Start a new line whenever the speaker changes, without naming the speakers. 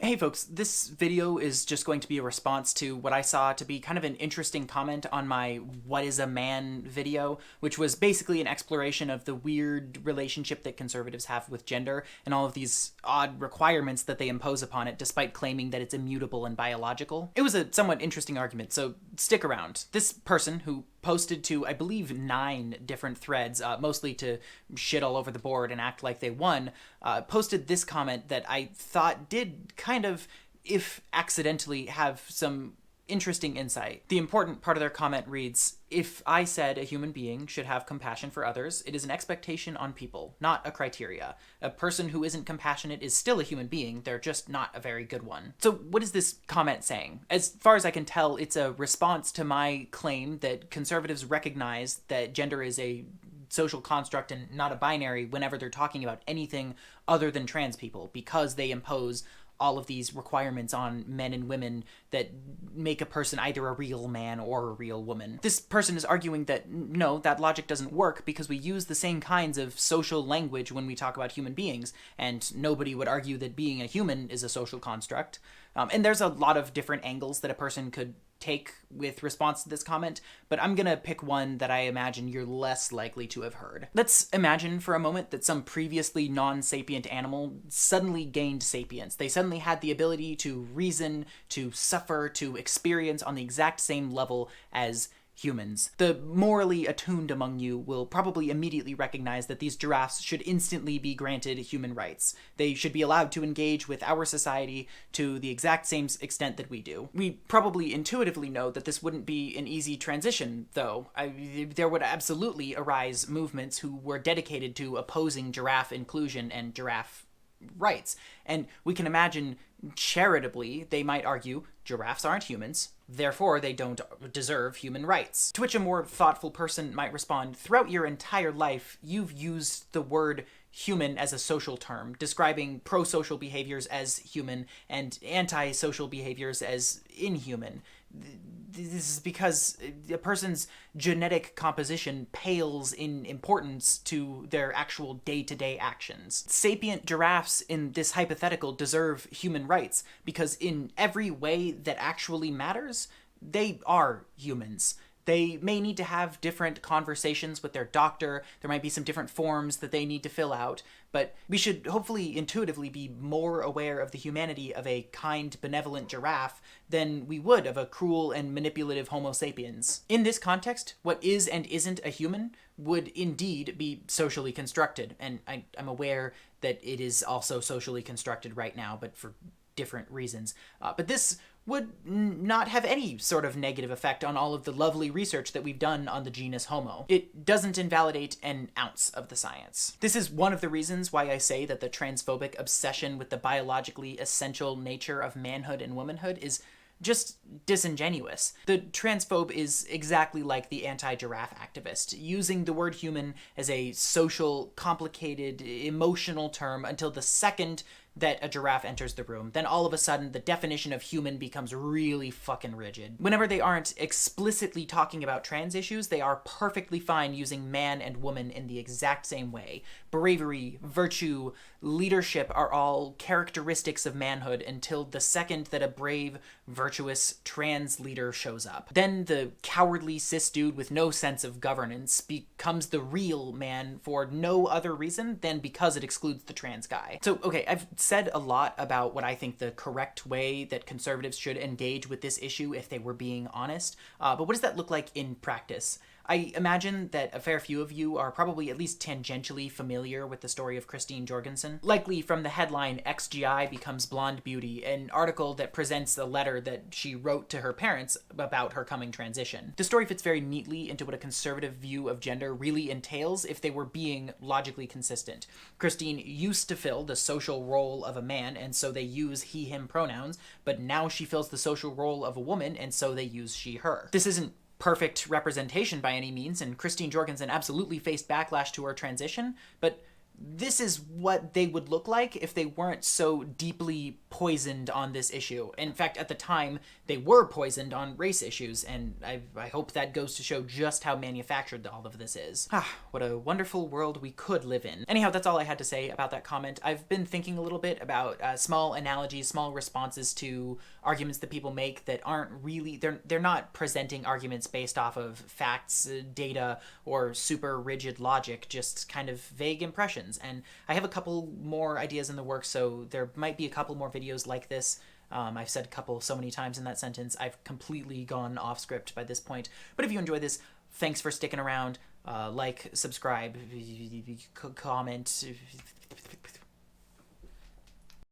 Hey folks, this video is just going to be a response to what I saw to be kind of an interesting comment on my "What is a man" video, which was basically an exploration of the weird relationship that conservatives have with gender and all of these odd requirements that they impose upon it despite claiming that it's immutable and biological. It was a somewhat interesting argument, so stick around. This person, who posted to, I believe, 9 different threads, mostly to shit all over the board and act like they won, posted this comment that I thought did kind of, if accidentally, have some interesting insight. The important part of their comment reads, "If I said a human being should have compassion for others, it is an expectation on people, not a criteria. A person who isn't compassionate is still a human being, they're just not a very good one." So what is this comment saying? As far as I can tell, it's a response to my claim that conservatives recognize that gender is a social construct and not a binary whenever they're talking about anything other than trans people, because they impose all of these requirements on men and women that make a person either a real man or a real woman. This person is arguing that no, that logic doesn't work because we use the same kinds of social language when we talk about human beings, and nobody would argue that being a human is a social construct. And there's a lot of different angles that a person could take with response to this comment, but I'm gonna pick one that I imagine you're less likely to have heard. Let's imagine for a moment that some previously non-sapient animal suddenly gained sapience. They suddenly had the ability to reason, to suffer, to experience on the exact same level as humans. The morally attuned among you will probably immediately recognize that these giraffes should instantly be granted human rights. They should be allowed to engage with our society to the exact same extent that we do. We probably intuitively know that this wouldn't be an easy transition, though. There would absolutely arise movements who were dedicated to opposing giraffe inclusion and giraffe rights. And we can imagine, charitably, they might argue, giraffes aren't humans, therefore they don't deserve human rights. To which a more thoughtful person might respond, throughout your entire life, you've used the word human as a social term, describing pro-social behaviors as human and anti-social behaviors as inhuman. This is because a person's genetic composition pales in importance to their actual day-to-day actions. Sapient giraffes in this hypothetical deserve human rights because in every way that actually matters, they are humans. They may need to have different conversations with their doctor, there might be some different forms that they need to fill out, but we should hopefully intuitively be more aware of the humanity of a kind, benevolent giraffe than we would of a cruel and manipulative Homo sapiens. In this context, what is and isn't a human would indeed be socially constructed, and I'm aware that it is also socially constructed right now, but for different reasons. But this would not have any sort of negative effect on all of the lovely research that we've done on the genus Homo. It doesn't invalidate an ounce of the science. This is one of the reasons why I say that the transphobic obsession with the biologically essential nature of manhood and womanhood is just disingenuous. The transphobe is exactly like the anti-giraffe activist, using the word human as a social, complicated, emotional term until the second that a giraffe enters the room. Then all of a sudden, the definition of human becomes really fucking rigid. Whenever they aren't explicitly talking about trans issues, they are perfectly fine using man and woman in the exact same way. Bravery, virtue, leadership are all characteristics of manhood until the second that a brave, virtuous trans leader shows up. Then the cowardly cis dude with no sense of governance becomes the real man for no other reason than because it excludes the trans guy. So, okay, I've said a lot about what I think the correct way that conservatives should engage with this issue if they were being honest, but what does that look like in practice? I imagine that a fair few of you are probably at least tangentially familiar with the story of Christine Jorgensen, likely from the headline "XGI Becomes Blonde Beauty," an article that presents a letter that she wrote to her parents about her coming transition. The story fits very neatly into what a conservative view of gender really entails if they were being logically consistent. Christine used to fill the social role of a man, and so they use he/him pronouns, but now she fills the social role of a woman, and so they use she/her. This isn't perfect representation by any means, and Christine Jorgensen absolutely faced backlash to her transition, but this is what they would look like if they weren't so deeply poisoned on this issue. In fact, at the time, they were poisoned on race issues, and I hope that goes to show just how manufactured all of this is. What a wonderful world we could live in. Anyhow, that's all I had to say about that comment. I've been thinking a little bit about small analogies, small responses to arguments that people make that aren't really, they're not presenting arguments based off of facts, data, or super rigid logic, just kind of vague impressions. And I have a couple more ideas in the works, so there might be a couple more videos like this. I've said couple so many times in that sentence, I've completely gone off script by this point. But if you enjoy this, thanks for sticking around. Like, subscribe, comment.